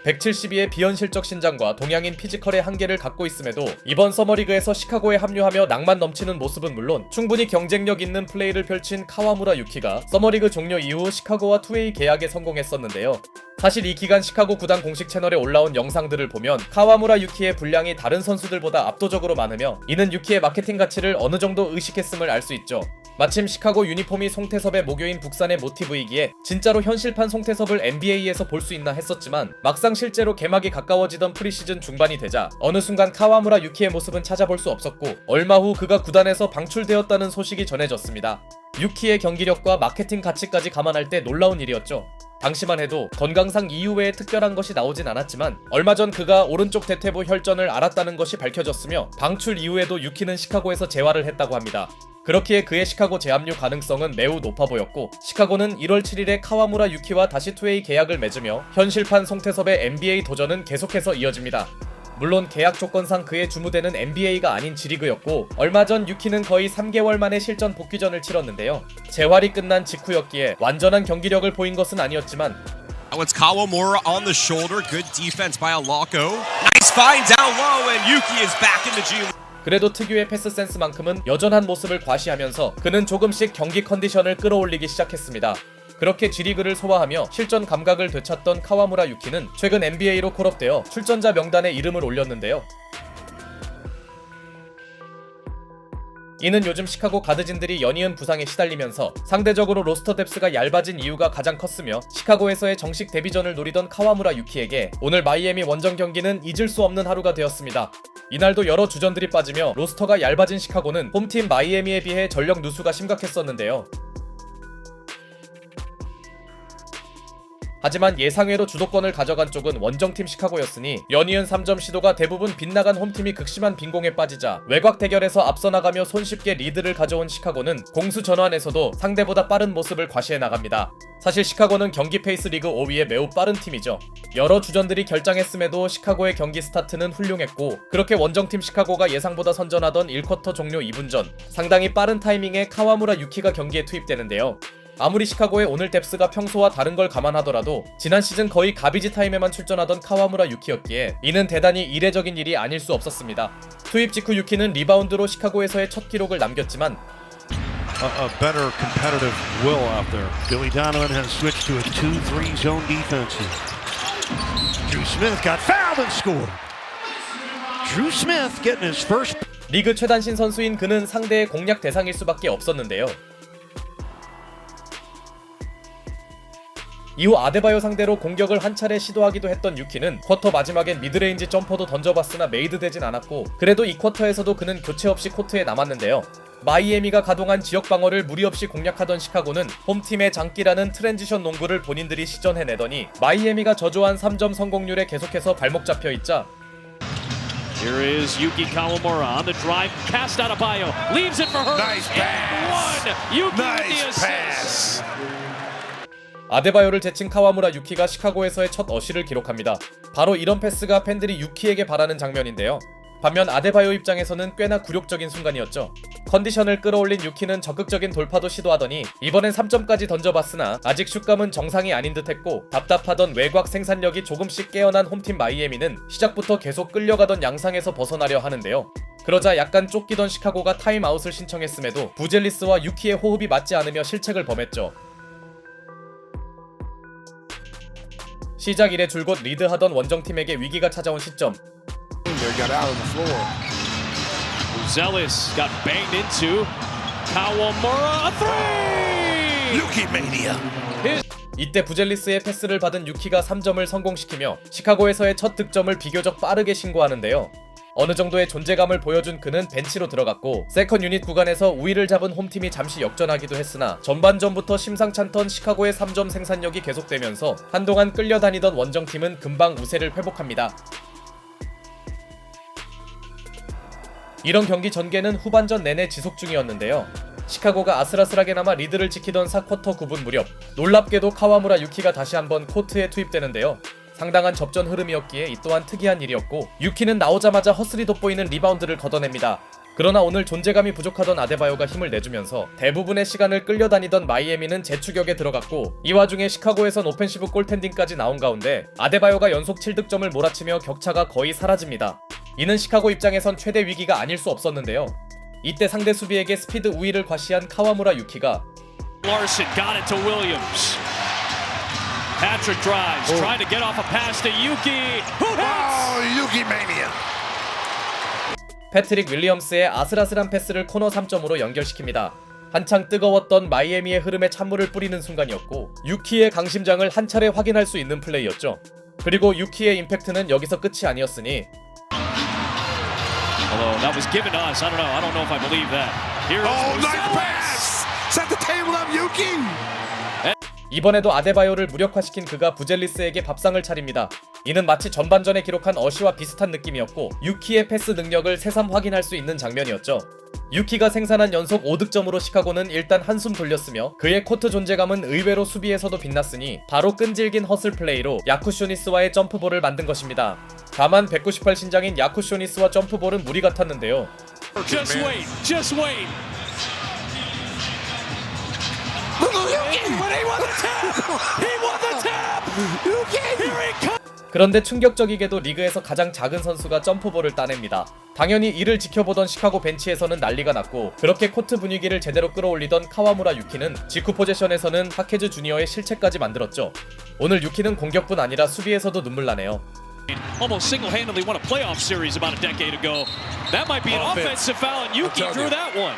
172의 비현실적 신장과 동양인 피지컬의 한계를 갖고 있음에도 이번 서머리그에서 시카고에 합류하며 낭만 넘치는 모습은 물론 충분히 경쟁력 있는 플레이를 펼친 카와무라 유키가 서머리그 종료 이후 시카고와 투웨이 계약에 성공했었는데요. 사실 이 기간 시카고 구단 공식 채널에 올라온 영상들을 보면 카와무라 유키의 분량이 다른 선수들보다 압도적으로 많으며 이는 유키의 마케팅 가치를 어느 정도 의식했음을 알 수 있죠. 마침 시카고 유니폼이 송태섭의 모교인 북산의 모티브이기에 진짜로 현실판 송태섭을 NBA에서 볼 수 있나 했었지만 막상 실제로 개막이 가까워지던 프리시즌 중반이 되자 어느 순간 카와무라 유키의 모습은 찾아볼 수 없었고 얼마 후 그가 구단에서 방출되었다는 소식이 전해졌습니다. 유키의 경기력과 마케팅 가치까지 감안할 때 놀라운 일이었죠. 당시만 해도 건강상 이유 외에 특별한 것이 나오진 않았지만 얼마 전 그가 오른쪽 대퇴부 혈전을 앓았다는 것이 밝혀졌으며 방출 이후에도 유키는 시카고에서 재활을 했다고 합니다. 그렇기에 그의 시카고 재합류 가능성은 매우 높아 보였고 시카고는 1월 7일에 카와무라 유키와 다시 투웨이 계약을 맺으며 현실판 송태섭의 NBA 도전은 계속해서 이어집니다. 물론 계약 조건상 그의 주무대는 NBA가 아닌 G리그였고 얼마 전 유키는 거의 3개월 만에 실전 복귀전을 치렀는데요. 재활이 끝난 직후였기에 완전한 경기력을 보인 것은 아니었지만 Now it's Kawamura on the shoulder. Good defense by Alako. Nice find down low and Yuki is back in the G. 그래도 특유의 패스 센스만큼은 여전한 모습을 과시하면서 그는 조금씩 경기 컨디션을 끌어올리기 시작했습니다. 그렇게 G리그를 소화하며 실전 감각을 되찾던 카와무라 유키는 최근 NBA로 콜업되어 출전자 명단에 이름을 올렸는데요. 이는 요즘 시카고 가드진들이 연이은 부상에 시달리면서 상대적으로 로스터 뎁스가 얇아진 이유가 가장 컸으며 시카고에서의 정식 데뷔전을 노리던 카와무라 유키에게 오늘 마이애미 원정 경기는 잊을 수 없는 하루가 되었습니다. 이날도 여러 주전들이 빠지며 로스터가 얇아진 시카고는 홈팀 마이애미에 비해 전력 누수가 심각했었는데요. 하지만 예상외로 주도권을 가져간 쪽은 원정팀 시카고였으니 연이은 3점 시도가 대부분 빗나간 홈팀이 극심한 빈공에 빠지자 외곽 대결에서 앞서 나가며 손쉽게 리드를 가져온 시카고는 공수 전환에서도 상대보다 빠른 모습을 과시해 나갑니다. 사실 시카고는 경기 페이스 리그 5위의 매우 빠른 팀이죠. 여러 주전들이 결장했음에도 시카고의 경기 스타트는 훌륭했고 그렇게 원정팀 시카고가 예상보다 선전하던 1쿼터 종료 2분 전 상당히 빠른 타이밍에 카와무라 유키가 경기에 투입되는데요. 아무리 시카고의 오늘 뎁스가 평소와 다른 걸 감안하더라도 지난 시즌 거의 가비지 타임에만 출전하던 카와무라 유키였기에 이는 대단히 이례적인 일이 아닐 수 없었습니다. 투입 직후 유키는 리바운드로 시카고에서의 첫 기록을 남겼지만 A better competitive will out there. Billy Donovan has switched to a 2-3 zone defense. Drew Smith got fouled and scored. Drew Smith getting his first. 리그 최단신 선수인 그는 상대의 공략 대상일 수밖에 없었는데요. 이후 아데바요 상대로 공격을 한 차례 시도하기도 했던 유키는 쿼터 마지막엔 미드레인지 점퍼도 던져봤으나 메이드되진 않았고 그래도 이 쿼터에서도 그는 교체 없이 코트에 남았는데요. 마이애미가 가동한 지역 방어를 무리 없이 공략하던 시카고는 홈팀의 장기라는 트랜지션 농구를 본인들이 시전해내더니 마이애미가 저조한 3점 성공률에 계속해서 발목 잡혀있자 Here is Yuki Kawamura on the drive, cast out of Bayo, leaves it for her, Nice and one! Yuki Nice with the assist! 아데바요를 제친 카와무라 유키가 시카고에서의 첫 어시를 기록합니다. 바로 이런 패스가 팬들이 유키에게 바라는 장면인데요. 반면 아데바요 입장에서는 꽤나 굴욕적인 순간이었죠. 컨디션을 끌어올린 유키는 적극적인 돌파도 시도하더니 이번엔 3점까지 던져봤으나 아직 슛감은 정상이 아닌 듯했고 답답하던 외곽 생산력이 조금씩 깨어난 홈팀 마이애미는 시작부터 계속 끌려가던 양상에서 벗어나려 하는데요. 그러자 약간 쫓기던 시카고가 타임아웃을 신청했음에도 부젤리스와 유키의 호흡이 맞지 않으며 실책을 범했죠. 시작 이래 줄곧 리드하던 원정팀에게 위기가 찾아온 시점. Zealous got banged into. Kawamura a three! Yuki mania. 이때 부젤리스의 패스를 받은 유키가 3점을 성공시키며 시카고에서의 첫 득점을 비교적 빠르게 신고하는데요. 어느 정도의 존재감을 보여준 그는 벤치로 들어갔고 세컨 유닛 구간에서 우위를 잡은 홈팀이 잠시 역전하기도 했으나 전반전부터 심상찮던 시카고의 3점 생산력이 계속되면서 한동안 끌려다니던 원정팀은 금방 우세를 회복합니다. 이런 경기 전개는 후반전 내내 지속 중이었는데요. 시카고가 아슬아슬하게나마 리드를 지키던 4쿼터 9분 무렵 놀랍게도 카와무라 유키가 다시 한번 코트에 투입되는데요. 상당한 접전 흐름이었기에 이 또한 특이한 일이었고 유키는 나오자마자 허슬이 돋보이는 리바운드를 걷어냅니다. 그러나 오늘 존재감이 부족하던 아데바요가 힘을 내주면서 대부분의 시간을 끌려다니던 마이애미는 재추격에 들어갔고, 이 와중에 시카고에선 오펜시브 골텐딩까지 나온 가운데 아데바요가 연속 7득점을 몰아치며 격차가 거의 사라집니다. 이는 시카고 입장에선 최대 위기가 아닐 수 없었는데요. 이때 상대 수비에게 스피드 우위를 과시한 카와무라 유키가 Larson got it to Williams. Patrick drives, trying to get off a pass to Yuki. Who hits? Yuki mania. 패트릭 윌리엄스의 아슬아슬한 패스를 코너 3점으로 연결시킵니다. 한창 뜨거웠던 마이애미의 흐름에 찬물을 뿌리는 순간이었고, 유키의 강심장을 한 차례 확인할 수 있는 플레이였죠. 그리고 유키의 임팩트는 여기서 끝이 아니었으니 Although that was given to us, I don't know if I believe that. Here is Nice pass. Set the table up, Yuki. 이번에도 아데바요를 무력화시킨 그가 부젤리스에게 밥상을 차립니다. 이는 마치 전반전에 기록한 어시와 비슷한 느낌이었고, 유키의 패스 능력을 새삼 확인할 수 있는 장면이었죠. 유키가 생산한 연속 5득점으로 시카고는 일단 한숨 돌렸으며, 그의 코트 존재감은 의외로 수비에서도 빛났으니 바로 끈질긴 허슬 플레이로 야쿠쇼니스와의 점프볼을 만든 것입니다. 다만 198 신장인 야쿠쇼니스와 점프볼은 무리 같았는데요. just wait, just wait. 그런데 충격적이게도 리그에서 가장 작은 선수가 점프볼을 따냅니다. 당연히 이를 지켜보던 시카고 벤치에서는 난리가 났고, 그렇게 코트 분위기를 제대로 끌어올리던 카와무라 유키는 직후 포제션에서는 하케즈 주니어의 실책까지 만들었죠. 오늘 유키는 공격뿐 아니라 수비에서도 눈물나네요. Almost single-handedly won a playoff series about a decade ago. That might be an offensive foul, and Yuki drew that one.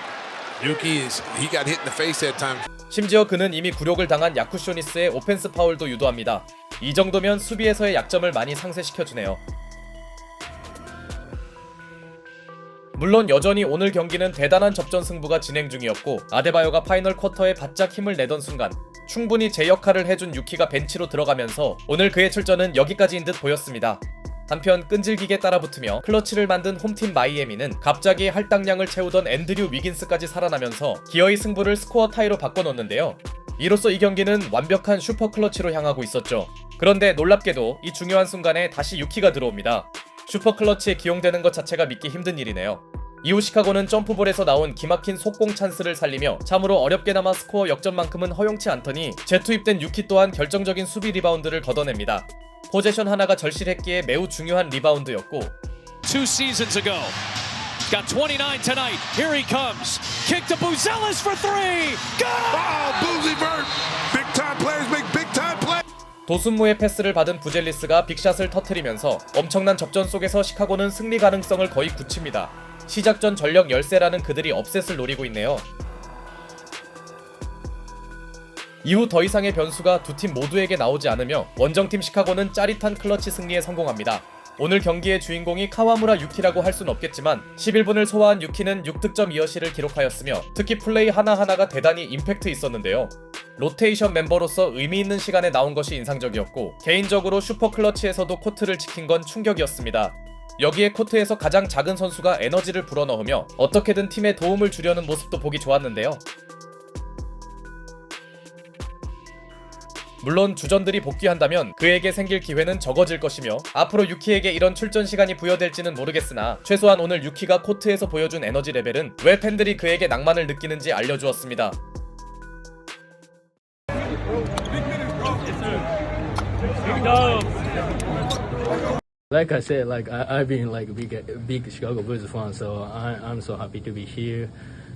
He got hit in the face at times. 심지어 그는 이미 굴욕을 당한 야쿠쇼니스의 오펜스 파울도 유도합니다. 이 정도면 수비에서의 약점을 많이 상쇄시켜주네요. 물론 여전히 오늘 경기는 대단한 접전 승부가 진행 중이었고, 아데바요가 파이널 쿼터에 바짝 힘을 내던 순간 충분히 제 역할을 해준 유키가 벤치로 들어가면서 오늘 그의 출전은 여기까지인 듯 보였습니다. 한편 끈질기게 따라붙으며 클러치를 만든 홈팀 마이애미는 갑자기 할당량을 채우던 앤드류 위긴스까지 살아나면서 기어이 승부를 스코어 타이로 바꿔놓는데요. 이로써 이 경기는 완벽한 슈퍼 클러치로 향하고 있었죠. 그런데 놀랍게도 이 중요한 순간에 다시 유키가 들어옵니다. 슈퍼 클러치에 기용되는 것 자체가 믿기 힘든 일이네요. 이후 시카고는 점프볼에서 나온 기막힌 속공 찬스를 살리며 참으로 어렵게나마 스코어 역전만큼은 허용치 않더니 재투입된 유키 또한 결정적인 수비 리바운드를 걷어냅니다. 포제션 하나가 절실했기에 매우 중요한 리바운드였고, 2 seasons ago. Got 29 tonight. Here he comes. Kick to Buzelis for 3. Go! Boozy Bird. Big time players make big time plays. 도순무의 패스를 받은 부젤리스가 빅샷을 터뜨리면서 엄청난 접전 속에서 시카고는 승리 가능성을 거의 굳힙니다. 시작 전 전력 열세라는 그들이 업셋을 노리고 있네요. 이후 더 이상의 변수가 두 팀 모두에게 나오지 않으며 원정팀 시카고는 짜릿한 클러치 승리에 성공합니다. 오늘 경기의 주인공이 카와무라 유키라고 할 순 없겠지만 11분을 소화한 유키는 6득점 2어시를 기록하였으며, 특히 플레이 하나하나가 대단히 임팩트 있었는데요. 로테이션 멤버로서 의미 있는 시간에 나온 것이 인상적이었고, 개인적으로 슈퍼 클러치에서도 코트를 지킨 건 충격이었습니다. 여기에 코트에서 가장 작은 선수가 에너지를 불어넣으며 어떻게든 팀에 도움을 주려는 모습도 보기 좋았는데요. 물론 주전들이 복귀한다면 그에게 생길 기회는 적어질 것이며, 앞으로 유키에게 이런 출전 시간이 부여될지는 모르겠으나 최소한 오늘 유키가 코트에서 보여준 에너지 레벨은 왜 팬들이 그에게 낭만을 느끼는지 알려주었습니다. Like I said, I've been like a big Chicago Bulls fan, so I'm so happy to be here.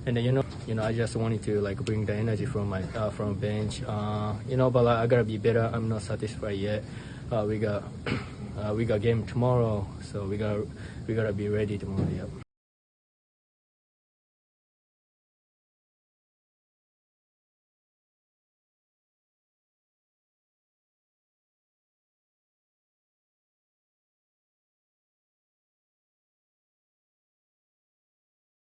And then, I just wanted to like bring the energy from my from bench. But like, I gotta be better. I'm not satisfied yet. We got game tomorrow, so we gotta be ready tomorrow. Yeah.